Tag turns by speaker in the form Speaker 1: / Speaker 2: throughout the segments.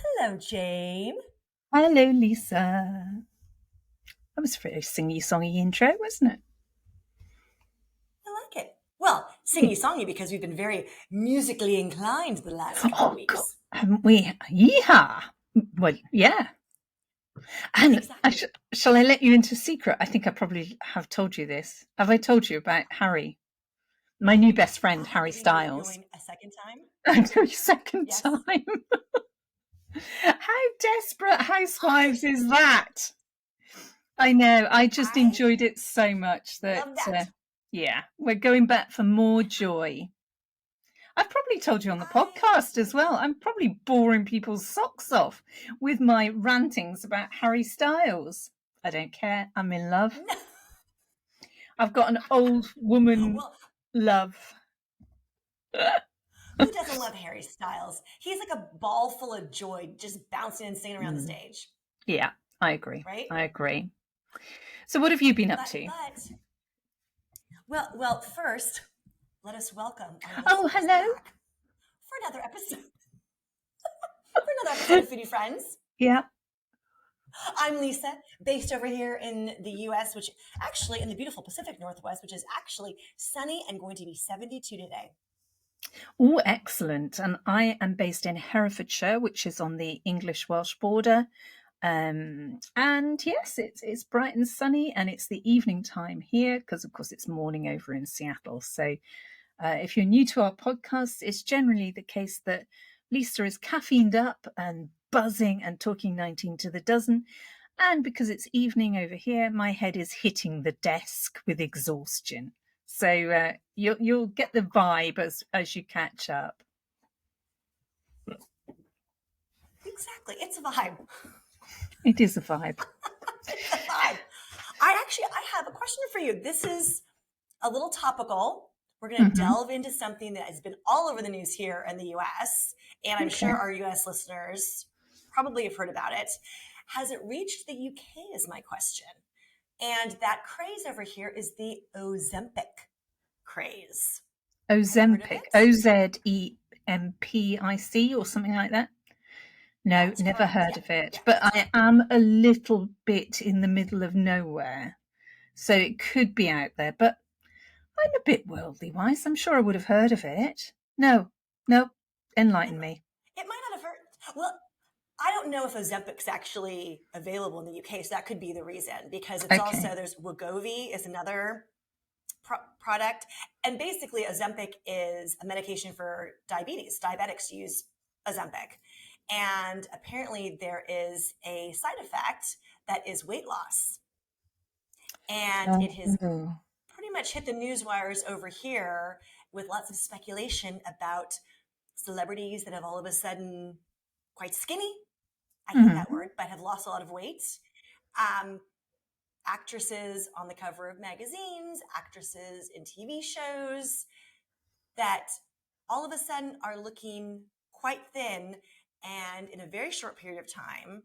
Speaker 1: Hello, Jane.
Speaker 2: Hello, Lisa. That was a very singy-songy intro, wasn't it?
Speaker 1: I like it. Well, singy-songy because we've been very musically inclined the last couple of
Speaker 2: Oh, God,
Speaker 1: weeks.
Speaker 2: haven't we? Yeehaw! Well, yeah. And
Speaker 1: Exactly.
Speaker 2: shall I let you into a secret? I think I probably have told you this. Have I told you about Harry? My new best friend, Harry
Speaker 1: Do you know where you're
Speaker 2: Styles.
Speaker 1: going a second time?
Speaker 2: Until second
Speaker 1: Yes.
Speaker 2: time. How desperate Housewives is that? I know. I just
Speaker 1: I
Speaker 2: enjoyed it so much that,
Speaker 1: love that.
Speaker 2: yeah, we're going back for more joy. I've probably told you on the podcast as well. I'm probably boring people's socks off with my rantings about Harry Styles. I don't care. I'm in love. I've got an old woman
Speaker 1: Well,
Speaker 2: love.
Speaker 1: who doesn't love Harry Styles? He's like a ball full of joy, just bouncing and singing around the stage,
Speaker 2: Yeah, I agree.
Speaker 1: right?
Speaker 2: I agree. So, what have you been up
Speaker 1: But
Speaker 2: to?
Speaker 1: but well, first, let us welcome our
Speaker 2: Oh,
Speaker 1: listeners
Speaker 2: hello.
Speaker 1: back for another episode. For another episode of Foodie Friends.
Speaker 2: Yeah.
Speaker 1: I'm Lisa, based over here in the US, which actually in the beautiful Pacific Northwest, which is actually sunny and going to be 72 today.
Speaker 2: Oh, excellent. And I am based in Herefordshire, which is on the English-Welsh border. And yes, it's bright and sunny, and it's the evening time here because, of course, it's morning over in Seattle. So, if you're new to our podcast, it's generally the case that Lisa is caffeined up and buzzing and talking 19 to the dozen. And because it's evening over here, my head is hitting the desk with exhaustion. So you'll get the vibe as you catch up.
Speaker 1: Exactly. It's a vibe.
Speaker 2: It is a vibe.
Speaker 1: It's a vibe. I have a question for you. This is a little topical. We're going to delve into something that has been all over the news here in the US, and I'm
Speaker 2: Okay.
Speaker 1: sure our US listeners probably have heard about it. Has it reached the UK is my question. And that craze over here is the Ozempic craze. Have you heard of
Speaker 2: Ozempic,
Speaker 1: it?
Speaker 2: Ozempic or something like that. No,
Speaker 1: That's
Speaker 2: never
Speaker 1: correct.
Speaker 2: heard
Speaker 1: Yeah.
Speaker 2: of it.
Speaker 1: Yeah.
Speaker 2: But I am a little bit in the middle of nowhere. So it could be out there. But I'm a bit worldly wise. I'm sure I would have heard of it. No, enlighten me.
Speaker 1: It might not have heard. Well, I don't know if Ozempic's actually available in the UK, so that could be the reason because it's
Speaker 2: Okay.
Speaker 1: also there's Wegovy is another product, and basically Ozempic is a medication for diabetes. Diabetics use Ozempic, and apparently there is a side effect that is weight loss, and it has
Speaker 2: Oh.
Speaker 1: pretty much hit the news wires over here with lots of speculation about celebrities that have all of a sudden quite skinny. I hate that word, but have lost a lot of weight. Actresses on the cover of magazines, actresses in TV shows that all of a sudden are looking quite thin and in a very short period of time,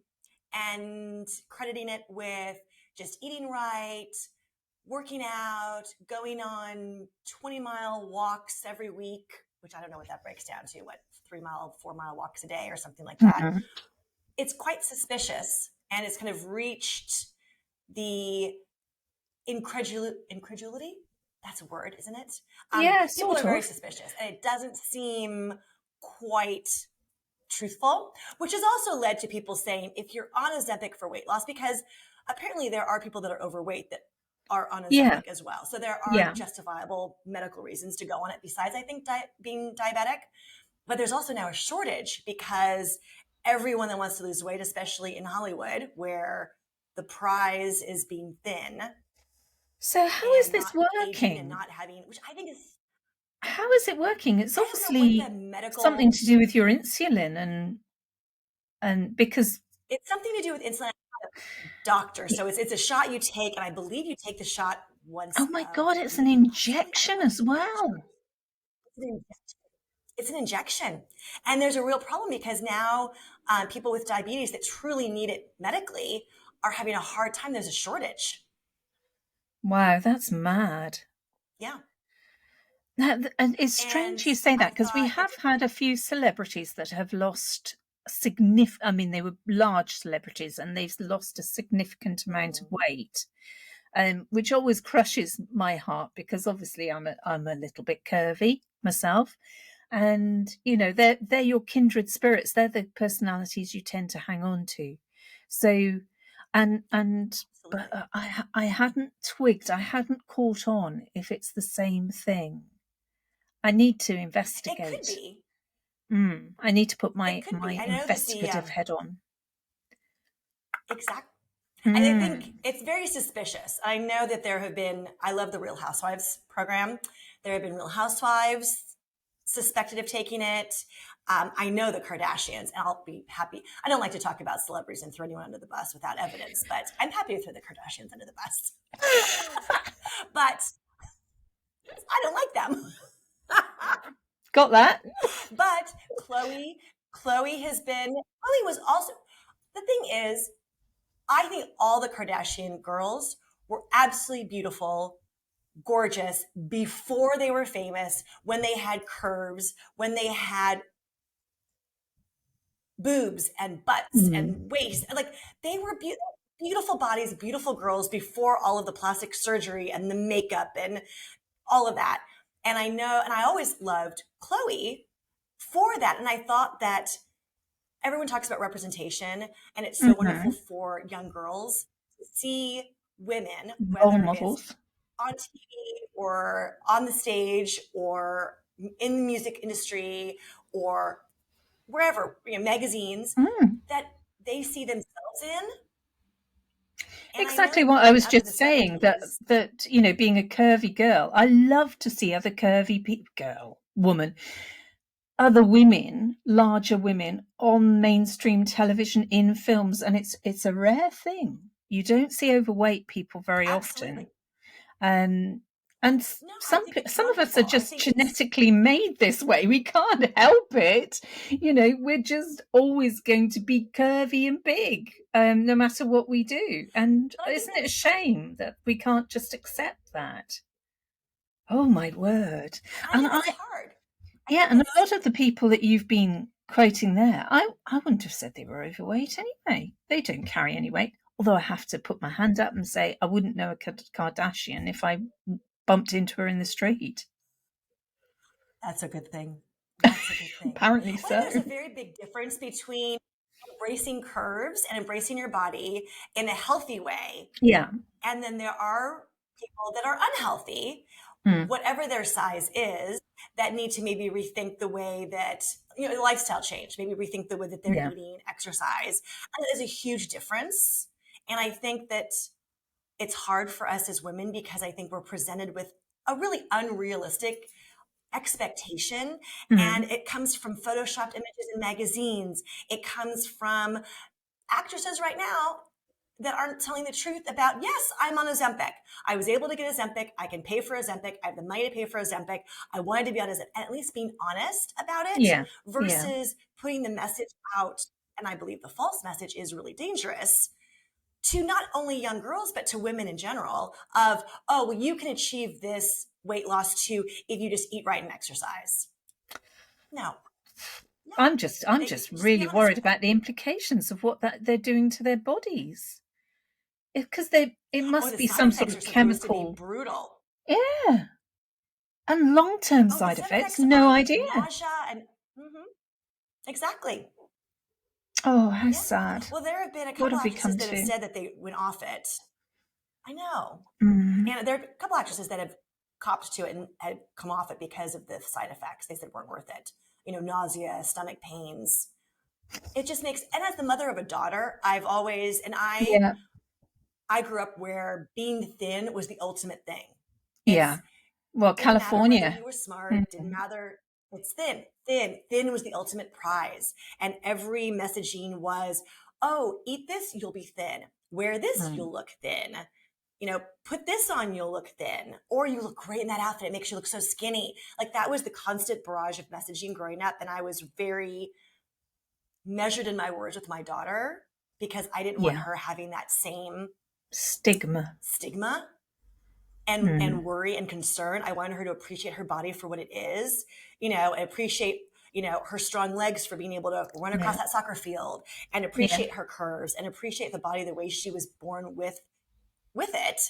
Speaker 1: and crediting it with just eating right, working out, going on 20-mile walks every week, which I don't know what that breaks down to, what, 3-mile, 4-mile walks a day or something like that. It's quite suspicious, and it's kind of reached the incredulity. That's a word, isn't it?
Speaker 2: Yeah,
Speaker 1: People
Speaker 2: sort
Speaker 1: are very
Speaker 2: of.
Speaker 1: suspicious, and it doesn't seem quite truthful, which has also led to people saying, if you're on Ozempic for weight loss, because apparently there are people that are overweight that are on
Speaker 2: Yeah,
Speaker 1: Ozempic as well. So there are
Speaker 2: yeah.
Speaker 1: justifiable medical reasons to go on it besides, I think, being diabetic. But there's also now a shortage because everyone that wants to lose weight, especially in Hollywood, where the prize is being thin.
Speaker 2: So how is this
Speaker 1: not aging and
Speaker 2: working?
Speaker 1: not having, which I think is,
Speaker 2: How is it working? It's
Speaker 1: I don't know what
Speaker 2: obviously
Speaker 1: the medical,
Speaker 2: something to do with your insulin and because
Speaker 1: it's something to do with insulin. Doctor, so it's a shot you take, and I believe you take the shot once
Speaker 2: oh my
Speaker 1: a
Speaker 2: God, it's an
Speaker 1: week, possibly. I don't
Speaker 2: injection
Speaker 1: know.
Speaker 2: as well.
Speaker 1: It's an injection, and there's a real problem because now people with diabetes that truly need it medically are having a hard time. There's a shortage.
Speaker 2: Wow, that's mad.
Speaker 1: Yeah.
Speaker 2: And it's
Speaker 1: And
Speaker 2: strange you say
Speaker 1: I
Speaker 2: that because we
Speaker 1: thought
Speaker 2: have had a few celebrities that have lost I mean, they were large celebrities and they've lost a significant amount of weight, which always crushes my heart because obviously I'm a little bit curvy myself. And they're your kindred spirits. They're the personalities you tend to hang on to. So, but
Speaker 1: Absolutely.
Speaker 2: I hadn't twigged, I hadn't caught on if it's the same thing. I need to
Speaker 1: It could
Speaker 2: investigate.
Speaker 1: be.
Speaker 2: I need to put
Speaker 1: It
Speaker 2: my
Speaker 1: could be. I know that the
Speaker 2: investigative head on.
Speaker 1: exact. I think
Speaker 2: Mm.
Speaker 1: it's very suspicious. I know that there have been. I love the Real Housewives program. There have been Real Housewives suspected of taking it. I know the Kardashians, and I'll be happy. I don't like to talk about celebrities and throw anyone under the bus without evidence, but I'm happy to throw the Kardashians under the bus. But I don't like them.
Speaker 2: Got that?
Speaker 1: But Chloe has been. Chloe was also. The thing is, I think all the Kardashian girls were absolutely beautiful, gorgeous before they were famous, when they had curves, when they had boobs and butts
Speaker 2: Mm.
Speaker 1: and waist. Like they were beautiful bodies, beautiful girls before all of the plastic surgery and the makeup and all of that. And I know, and I always loved Chloe for that. And I thought that everyone talks about representation, and it's so wonderful
Speaker 2: Mhm.
Speaker 1: for young girls to see women,
Speaker 2: Role
Speaker 1: whether it's
Speaker 2: models.
Speaker 1: on TV or on the stage or in the music industry or wherever, magazines
Speaker 2: Mm.
Speaker 1: that they see themselves in. And I know
Speaker 2: Exactly
Speaker 1: that
Speaker 2: what I
Speaker 1: growing
Speaker 2: was
Speaker 1: up in
Speaker 2: just
Speaker 1: the
Speaker 2: saying, that
Speaker 1: 70s,
Speaker 2: being a curvy girl, I love to see other women, larger women on mainstream television in films, and it's a rare thing. You don't see overweight people very often.
Speaker 1: absolutely.
Speaker 2: Um, and
Speaker 1: No, I
Speaker 2: some
Speaker 1: think it's
Speaker 2: some of us are
Speaker 1: wonderful. I
Speaker 2: just
Speaker 1: think it's,
Speaker 2: genetically made this way. We can't help it. We're just always going to be curvy and big, no matter what we do. And
Speaker 1: but I think
Speaker 2: isn't it a
Speaker 1: that's,
Speaker 2: shame that we can't just accept that? Oh my word!
Speaker 1: I
Speaker 2: And
Speaker 1: know it's hard. I
Speaker 2: yeah,
Speaker 1: think
Speaker 2: and a
Speaker 1: it's,
Speaker 2: lot of the people that you've been quoting there, I wouldn't have said they were overweight anyway. They don't carry any weight. Although I have to put my hand up and say I wouldn't know a Kardashian if I bumped into her in the street.
Speaker 1: that's a good thing. That's a good thing.
Speaker 2: Apparently
Speaker 1: Well, I think
Speaker 2: so.
Speaker 1: there's a very big difference between embracing curves and embracing your body in a healthy way.
Speaker 2: Yeah.
Speaker 1: And then there are people that are unhealthy,
Speaker 2: Mm.
Speaker 1: whatever their size is, that need to maybe rethink the way that, lifestyle change, maybe rethink the way that they're
Speaker 2: Yeah.
Speaker 1: eating, exercise. And there's a huge difference. And I think that it's hard for us as women because I think we're presented with a really unrealistic expectation, and
Speaker 2: Mm.
Speaker 1: it comes from photoshopped images in magazines. It comes from actresses right now that aren't telling the truth about, yes, I'm on Ozempic. I was able to get Ozempic. I can pay for Ozempic. I have the money to pay for Ozempic. I wanted to be on Ozempic, and at least being honest about it
Speaker 2: Yeah. Yeah.
Speaker 1: versus putting the message out. And I believe the false message is really dangerous to not only young girls, but to women in general of, oh, well, you can achieve this weight loss too if you just eat right and exercise. No, no.
Speaker 2: I'm just
Speaker 1: Just be
Speaker 2: really
Speaker 1: honest
Speaker 2: worried
Speaker 1: with it.
Speaker 2: about the implications of what that they're doing to their bodies. Because it
Speaker 1: Or
Speaker 2: must
Speaker 1: the
Speaker 2: be
Speaker 1: side
Speaker 2: some sort
Speaker 1: effects are
Speaker 2: of
Speaker 1: supposed to be
Speaker 2: chemical.
Speaker 1: brutal.
Speaker 2: Yeah. And long-term
Speaker 1: Oh, the
Speaker 2: side
Speaker 1: side
Speaker 2: effects,
Speaker 1: effects
Speaker 2: no
Speaker 1: are
Speaker 2: idea.
Speaker 1: nausea and mhm, exactly.
Speaker 2: Oh, how
Speaker 1: Yeah.
Speaker 2: sad.
Speaker 1: Well, there have been a
Speaker 2: What
Speaker 1: couple
Speaker 2: have we
Speaker 1: actresses
Speaker 2: come
Speaker 1: that have
Speaker 2: to?
Speaker 1: said that they went off it. I know.
Speaker 2: Mm.
Speaker 1: And there are a couple actresses that have copped to it and had come off it because of the side effects. They said weren't worth it. Nausea, stomach pains. It just makes, and as the mother of a daughter, I've always, and
Speaker 2: Yeah.
Speaker 1: I grew up where being thin was the ultimate thing.
Speaker 2: Yeah.
Speaker 1: It's
Speaker 2: Well,
Speaker 1: didn't matter whether
Speaker 2: California.
Speaker 1: you were smart, didn't
Speaker 2: Mm.
Speaker 1: matter. It's thin, thin, thin was the ultimate prize. And every messaging was, oh, eat this, you'll be thin. Wear this,
Speaker 2: Mm.
Speaker 1: you'll look thin. Put this on, you'll look thin. Or you look great in that outfit. It makes you look so skinny. Like that was the constant barrage of messaging growing up. And I was very measured in my words with my daughter because I didn't want
Speaker 2: Yeah.
Speaker 1: her having that same
Speaker 2: Stigma.
Speaker 1: stigma and
Speaker 2: Mm.
Speaker 1: worry and concern. I wanted her to appreciate her body for what it is, and appreciate, her strong legs for being able to run across that soccer field, and appreciate her curves and appreciate the body the way she was born with it,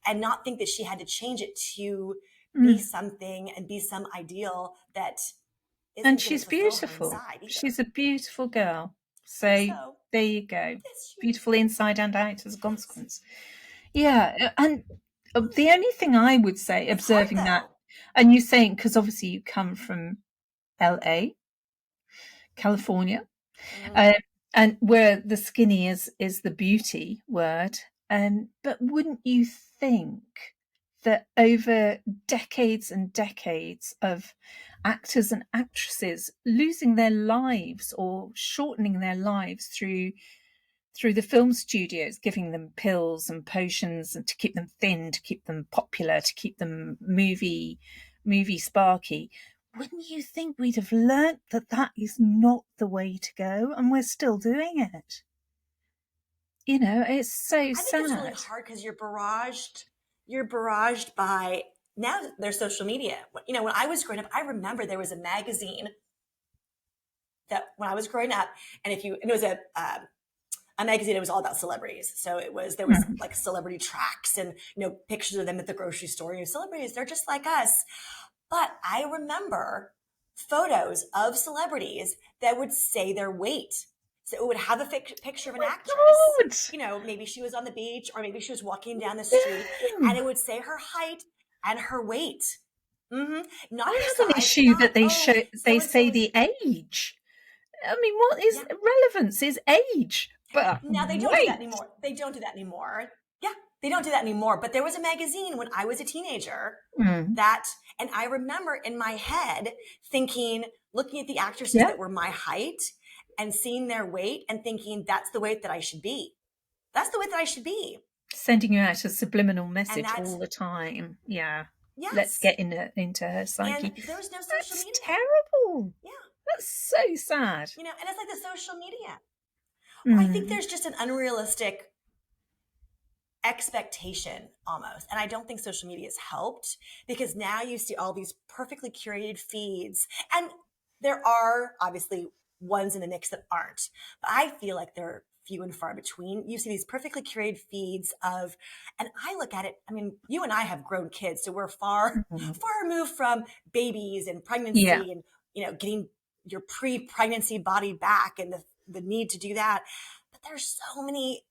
Speaker 1: and not think that she had to change it to be something and be some ideal that isn't
Speaker 2: And
Speaker 1: going to
Speaker 2: she's
Speaker 1: fulfill her
Speaker 2: beautiful.
Speaker 1: inside either.
Speaker 2: She's a beautiful girl. So there you go. Beautiful inside and out as a consequence. Yeah. And the only thing I would say,
Speaker 1: It's
Speaker 2: observing
Speaker 1: hard,
Speaker 2: that, and you're saying, because obviously you come from LA, California, and where the skinny is the beauty word. But wouldn't you think that over decades and decades of actors and actresses losing their lives or shortening their lives through the film studios, giving them pills and potions and to keep them thin, to keep them popular, to keep them movie sparky, wouldn't you think we'd have learnt that is not the way to go, and we're still doing it? It's so sad.
Speaker 1: I think it's really hard because you're barraged by, now there's social media. When I was growing up, I remember there was a magazine that when I was growing up, and it was a magazine, it was all about celebrities. So there was like celebrity tracks and, pictures of them at the grocery store. Celebrities, they're just like us. But I remember photos of celebrities that would say their weight. So it would have a picture of an actress. Maybe she was on the beach, or maybe she was walking down the street, and it would say her height and her weight. Not
Speaker 2: I
Speaker 1: her
Speaker 2: have an
Speaker 1: size.
Speaker 2: issue that they say the age. I mean, what is relevance is age. But
Speaker 1: now they don't do that anymore. They don't do that anymore. Yeah, they don't do that anymore. But there was a magazine when I was a teenager and I remember in my head thinking, looking at the actresses that were my height and seeing their weight and thinking, that's the weight that I should be. That's the weight that I should be.
Speaker 2: Sending you out a subliminal message all the time. Yeah.
Speaker 1: Yes.
Speaker 2: Let's get into her psyche.
Speaker 1: And there's no social media.
Speaker 2: That's terrible.
Speaker 1: Yeah.
Speaker 2: That's so sad.
Speaker 1: And it's like the social media. I think there's just an unrealistic expectation almost. And I don't think social media has helped, because now you see all these perfectly curated feeds. And there are obviously ones in the mix that aren't. But I feel like they're few and far between. You see these perfectly curated feeds of, and I look at it, I mean, you and I have grown kids, so we're far removed from babies and pregnancy and, getting your pre-pregnancy body back and the need to do that. But there's so many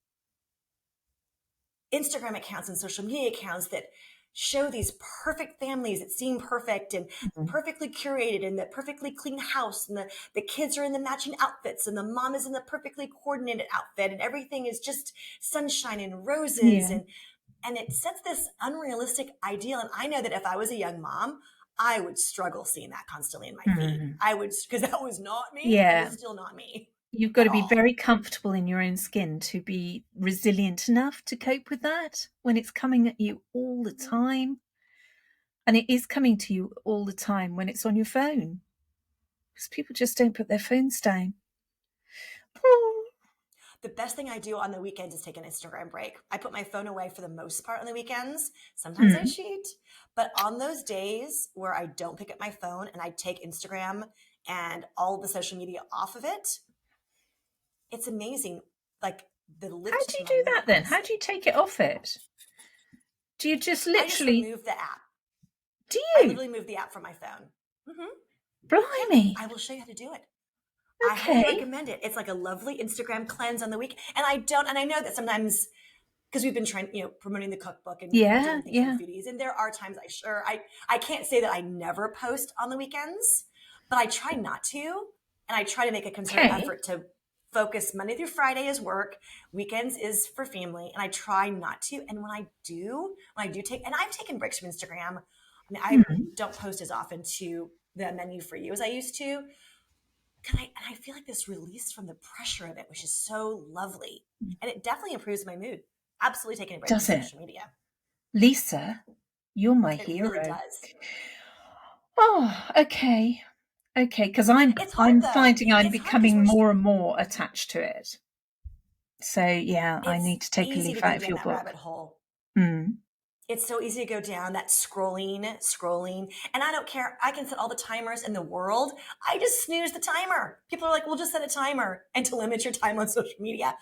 Speaker 1: Instagram accounts and social media accounts that show these perfect families that seem perfect and perfectly curated, and the perfectly clean house, and the kids are in the matching outfits, and the mom is in the perfectly coordinated outfit, and everything is just sunshine and roses. And it sets this unrealistic ideal. And I know that if I was a young mom, I would struggle seeing that constantly in my feed. I would, because that was not me.
Speaker 2: Yeah.
Speaker 1: It was still not me.
Speaker 2: You've got to be very comfortable in your own skin to be resilient enough to cope with that when it's coming at you all the time. And it is coming to you all the time when it's on your phone, because people just don't put their phones down.
Speaker 1: The best thing I do on the weekends is take an Instagram break. I put my phone away for the most part on the weekends. Sometimes I cheat, but on those days where I don't pick up my phone and I take Instagram and all the social media off of it, it's amazing. Like the lift.
Speaker 2: How do you do that then? How do you take it off it? Do you just literally?
Speaker 1: I just remove the app.
Speaker 2: Do you?
Speaker 1: I literally move the app from my phone.
Speaker 2: Blimey!
Speaker 1: I will show you how to do it.
Speaker 2: Okay.
Speaker 1: I highly recommend it. It's like a lovely Instagram cleanse on the week. And I know that sometimes, because we've been trying, promoting the cookbook and doing things for foodies, and there are times I can't say that I never post on the weekends, but I try not to, and I try to make a concerted effort to focus Monday through Friday is work, weekends is for family, and I try not to. And when I do take, and I've taken breaks from Instagram. I mean, I don't post as often to the menu for you as I used to. And I feel like this release from the pressure of it, which is so lovely. And it definitely improves my mood. Absolutely taking a break from social media.
Speaker 2: Lisa, you're my hero.
Speaker 1: It really does.
Speaker 2: Oh, okay. Okay, because I'm finding I'm becoming more and more attached to it. So yeah, I need to take a leaf out of your book.
Speaker 1: Rabbit hole. It's so easy to go down that scrolling. And I don't care. I can set all the timers in the world. I just snooze the timer. People are like, well, just set a timer and to limit your time on social media.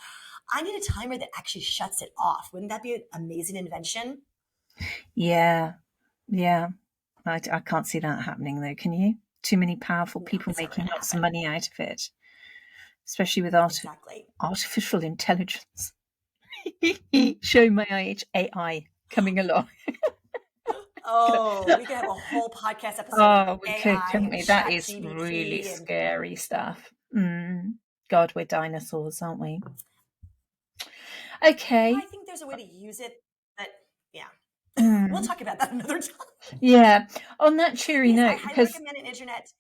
Speaker 1: I need a timer that actually shuts it off. Wouldn't that be an amazing invention?
Speaker 2: Yeah. Yeah. I can't see that happening though, can you? Too many powerful
Speaker 1: No,
Speaker 2: people
Speaker 1: it's never
Speaker 2: making
Speaker 1: going to
Speaker 2: lots of
Speaker 1: happen.
Speaker 2: money out of it, especially with
Speaker 1: Exactly.
Speaker 2: artificial intelligence. Show my age, AI coming along.
Speaker 1: Oh, we could have a whole podcast episode on
Speaker 2: Oh, we could,
Speaker 1: AI
Speaker 2: couldn't
Speaker 1: and
Speaker 2: we? That
Speaker 1: Chat
Speaker 2: is really
Speaker 1: GBT and
Speaker 2: scary stuff. God, we're dinosaurs, aren't we?
Speaker 1: well,
Speaker 2: Okay.
Speaker 1: I think there's a way to use it, but yeah, we'll
Speaker 2: Mm,
Speaker 1: talk about that another time.
Speaker 2: yeah. On that cheery
Speaker 1: Yes, I
Speaker 2: note,
Speaker 1: highly
Speaker 2: because
Speaker 1: recommend an internet.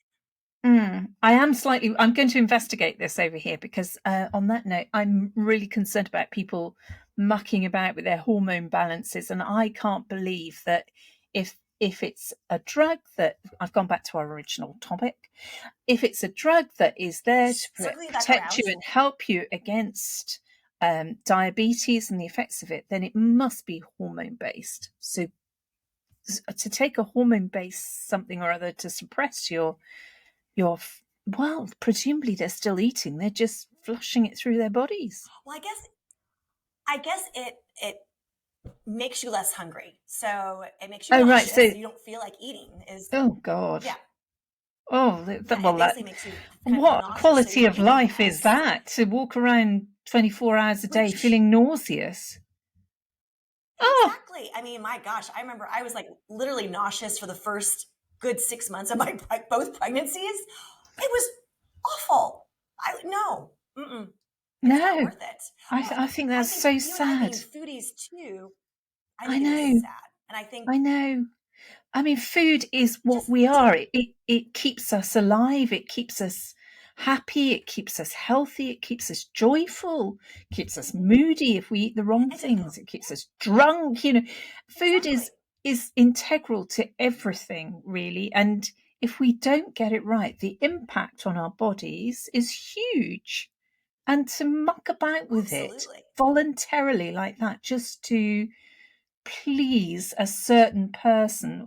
Speaker 2: I'm going to investigate this over here because on that note, I'm really concerned about people mucking about with their hormone balances. And I can't believe that if it's a drug that I've gone back to our original topic, if it's a drug that is there to
Speaker 1: Circling back
Speaker 2: protect
Speaker 1: around.
Speaker 2: you and help you against diabetes and the effects of it, then it must be hormone based. So to take a hormone based something or other to suppress your well, presumably they're still eating. They're just flushing it through their bodies.
Speaker 1: Well, I guess it makes you less hungry, so it makes you
Speaker 2: Oh, right.
Speaker 1: nauseous.
Speaker 2: So,
Speaker 1: So you don't feel like eating. Is
Speaker 2: oh God.
Speaker 1: yeah,
Speaker 2: Oh,
Speaker 1: yeah. It
Speaker 2: well, that
Speaker 1: basically makes you kind of feel
Speaker 2: what
Speaker 1: nauseous, so you
Speaker 2: quality
Speaker 1: don't
Speaker 2: of
Speaker 1: eat
Speaker 2: life is
Speaker 1: as
Speaker 2: that to walk around 24 hours a day
Speaker 1: which
Speaker 2: feeling nauseous? Oh,
Speaker 1: exactly. I mean, my gosh, I remember I was like literally nauseous for the first good 6 months of my both pregnancies. It was awful. I no, it's not
Speaker 2: no.
Speaker 1: worth it. Well,
Speaker 2: I think
Speaker 1: I
Speaker 2: that's
Speaker 1: think
Speaker 2: so
Speaker 1: you and I
Speaker 2: sad.
Speaker 1: being foodies too. I
Speaker 2: I
Speaker 1: think it is
Speaker 2: know.
Speaker 1: sad, and I think
Speaker 2: I know. I mean, food is what
Speaker 1: just
Speaker 2: we
Speaker 1: to
Speaker 2: are. It keeps us alive. It keeps us happy. It keeps us healthy. It keeps us joyful. It keeps us
Speaker 1: mhm,
Speaker 2: moody if we eat the wrong
Speaker 1: and to
Speaker 2: things. It keeps us drunk. Food
Speaker 1: exactly.
Speaker 2: is integral to everything, really. And if we don't get it right, the impact on our bodies is huge. And to muck about with it
Speaker 1: Absolutely.
Speaker 2: voluntarily like that, just to please a certain person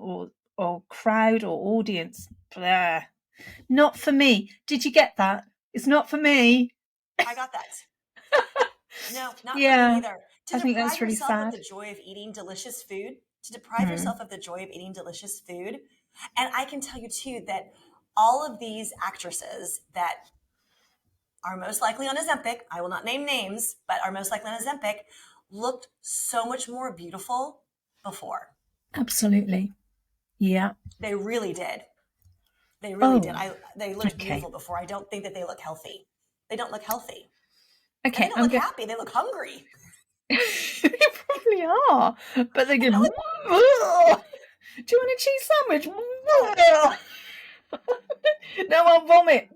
Speaker 2: or crowd or audience. Blah. Not for me. Did you get that? It's not for me.
Speaker 1: I got that. No, not for me
Speaker 2: Yeah,
Speaker 1: either. To
Speaker 2: I think
Speaker 1: deprive
Speaker 2: that's really
Speaker 1: yourself of
Speaker 2: sad.
Speaker 1: the joy of eating delicious food, to deprive
Speaker 2: Mm,
Speaker 1: yourself of the joy of eating delicious food. And I can tell you too that all of these actresses that are most likely on Ozempic, I will not name names, but are most likely on Ozempic, looked so much more beautiful before.
Speaker 2: absolutely. Yeah.
Speaker 1: They really did. They really did.
Speaker 2: Oh,
Speaker 1: They looked
Speaker 2: okay.
Speaker 1: beautiful before. I don't think that they look healthy. They don't look healthy. And they
Speaker 2: Okay,
Speaker 1: don't
Speaker 2: I'm
Speaker 1: look
Speaker 2: going.
Speaker 1: happy. They look hungry.
Speaker 2: They probably are, but they
Speaker 1: They
Speaker 2: go.
Speaker 1: don't look
Speaker 2: Do you want a cheese sandwich? No, I'll vomit.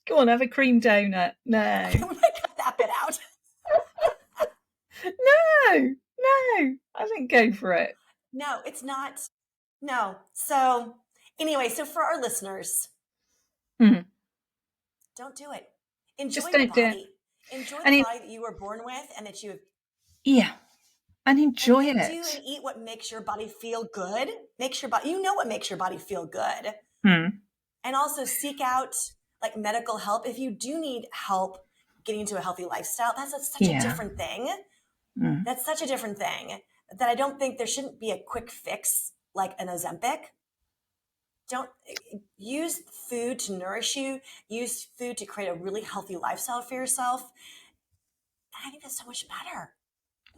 Speaker 2: Go on, have a cream donut.
Speaker 1: okay,
Speaker 2: No.
Speaker 1: we might cut that bit out.
Speaker 2: No, no. I think go for it.
Speaker 1: No, it's not. No. So, anyway, so for our listeners,
Speaker 2: Mhm.
Speaker 1: don't do it. Enjoy
Speaker 2: Just
Speaker 1: your
Speaker 2: don't do it.
Speaker 1: body. Enjoy the
Speaker 2: And
Speaker 1: body that you were born with and that you have,
Speaker 2: yeah, and enjoy
Speaker 1: and do and
Speaker 2: it.
Speaker 1: eat what makes your body feel good. Makes your body, you know what makes your body feel good.
Speaker 2: Mm,
Speaker 1: And also seek out like medical help if you do need help getting into a healthy lifestyle. Such a
Speaker 2: yeah.
Speaker 1: different thing.
Speaker 2: Mm,
Speaker 1: That's such a different thing that I don't think there shouldn't be a quick fix like an Ozempic. Don't use food to nourish you. Use food to create a really healthy lifestyle for yourself. And I think that's so much better.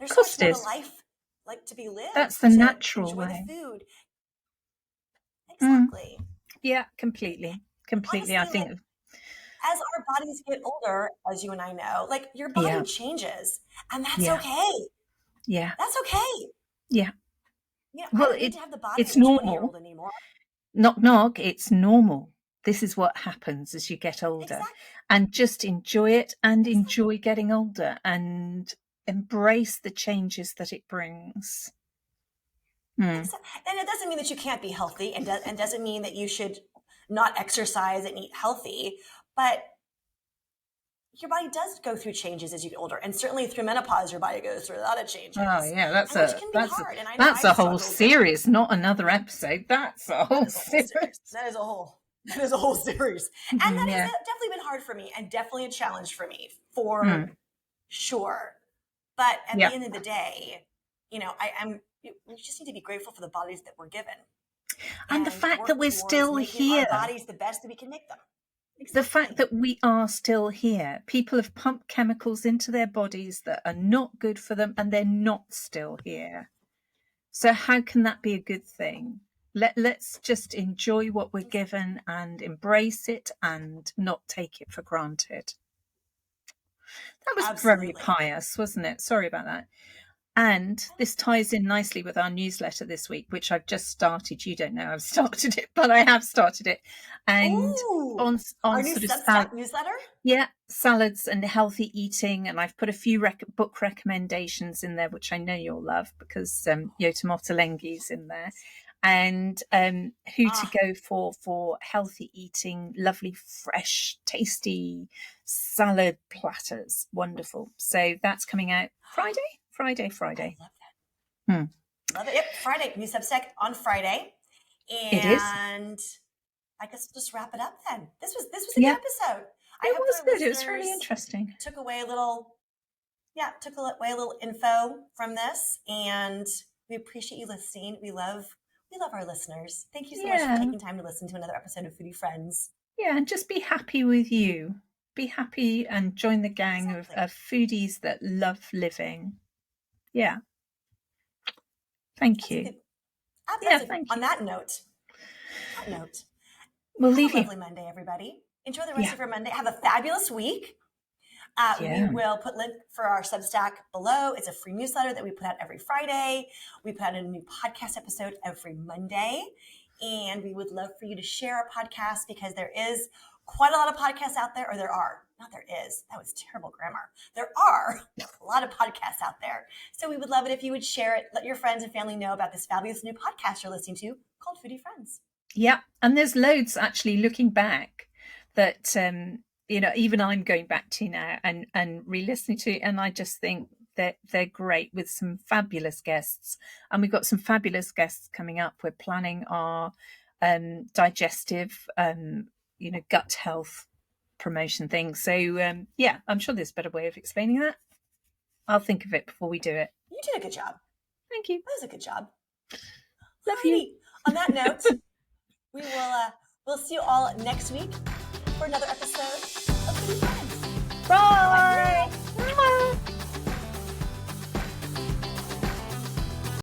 Speaker 2: of
Speaker 1: There's so
Speaker 2: course
Speaker 1: much
Speaker 2: it
Speaker 1: more to
Speaker 2: is.
Speaker 1: life like to be
Speaker 2: That's
Speaker 1: lived,
Speaker 2: the
Speaker 1: to
Speaker 2: natural
Speaker 1: enjoy the
Speaker 2: way.
Speaker 1: food.
Speaker 2: Mm,
Speaker 1: Exactly.
Speaker 2: yeah, completely. Completely. I
Speaker 1: Honestly, like
Speaker 2: think,
Speaker 1: as our bodies get older, as you and I know, like your body
Speaker 2: yeah,
Speaker 1: changes, and that's
Speaker 2: yeah,
Speaker 1: okay.
Speaker 2: yeah,
Speaker 1: That's okay.
Speaker 2: yeah.
Speaker 1: I
Speaker 2: Well,
Speaker 1: don't need to have the body of
Speaker 2: it's
Speaker 1: a 20-year-old
Speaker 2: normal.
Speaker 1: anymore.
Speaker 2: Knock, knock. It's normal. This is what happens as you get older.
Speaker 1: Exactly.
Speaker 2: And just enjoy it and
Speaker 1: Exactly.
Speaker 2: enjoy getting older and embrace the changes that it brings. Mm,
Speaker 1: And it doesn't mean that you can't be healthy, and doesn't mean that you should not exercise and eat healthy. But your body does go through changes as you get older, and certainly through menopause, your body goes through a lot of changes.
Speaker 2: Oh yeah, that's
Speaker 1: which can be hard. And I know
Speaker 2: that's
Speaker 1: I've
Speaker 2: a whole
Speaker 1: struggled with-
Speaker 2: series, not another episode. That's a whole series.
Speaker 1: That is a whole series, and that has definitely been hard for me, and definitely a challenge for me, for sure. But at the end of the day, you know, we just need to be grateful for the bodies that we're given,
Speaker 2: and the fact that we're still here.
Speaker 1: Our bodies the best that we can make them.
Speaker 2: Exactly. The fact that we are still here. People have pumped chemicals into their bodies that are not good for them, and they're not still here. So how can that be a good thing? Let's just enjoy what we're given and embrace it and not take it for granted. That was very pious, wasn't it? Sorry about that. And this ties in nicely with our newsletter this week, which I've just started. You don't know I've started it, but I have started it. And on
Speaker 1: our
Speaker 2: new
Speaker 1: sort of newsletter?
Speaker 2: Yeah, salads and healthy eating. And I've put a few book recommendations in there, which I know you'll love, because Yota Motolengi's in there. And who to go for healthy eating, lovely, fresh, tasty salad platters. Wonderful. So that's coming out Friday. I love that. Love it.
Speaker 1: Yep, Friday. New Substack on Friday. And
Speaker 2: it is.
Speaker 1: I guess we'll just wrap it up then. This was a good episode.
Speaker 2: It was good. It was really interesting.
Speaker 1: Took away a little info from this, and we appreciate you listening. We love our listeners. Thank you so much for taking time to listen to another episode of Foodie Friends.
Speaker 2: Yeah, and just be happy with you. Be happy and join the gang of foodies that love living. Yeah. Thank you.
Speaker 1: Thank you. On that note,
Speaker 2: we'll leave you.
Speaker 1: Lovely Monday, everybody. Enjoy the rest of your Monday. Have a fabulous week. We will put link for our Substack below. It's a free newsletter that we put out every Friday. We put out a new podcast episode every Monday. And we would love for you to share our podcast, because there is quite a lot of podcasts out there, or there are. Not there is. That was terrible grammar. There are a lot of podcasts out there. So we would love it if you would share it. Let your friends and family know about this fabulous new podcast you're listening to called Foodie Friends.
Speaker 2: Yeah. And there's loads actually looking back that, even I'm going back to now and re-listening to, and I just think that they're great, with some fabulous guests. And we've got some fabulous guests coming up. We're planning our digestive, gut health promotion thing. So I'm sure there's a better way of explaining that. I'll think of it before we do it.
Speaker 1: You did a good job.
Speaker 2: Thank you.
Speaker 1: That was a good job.
Speaker 2: Love you.
Speaker 1: On that note, we'll see you all next week for another episode of Foodie Friends.
Speaker 2: Bye.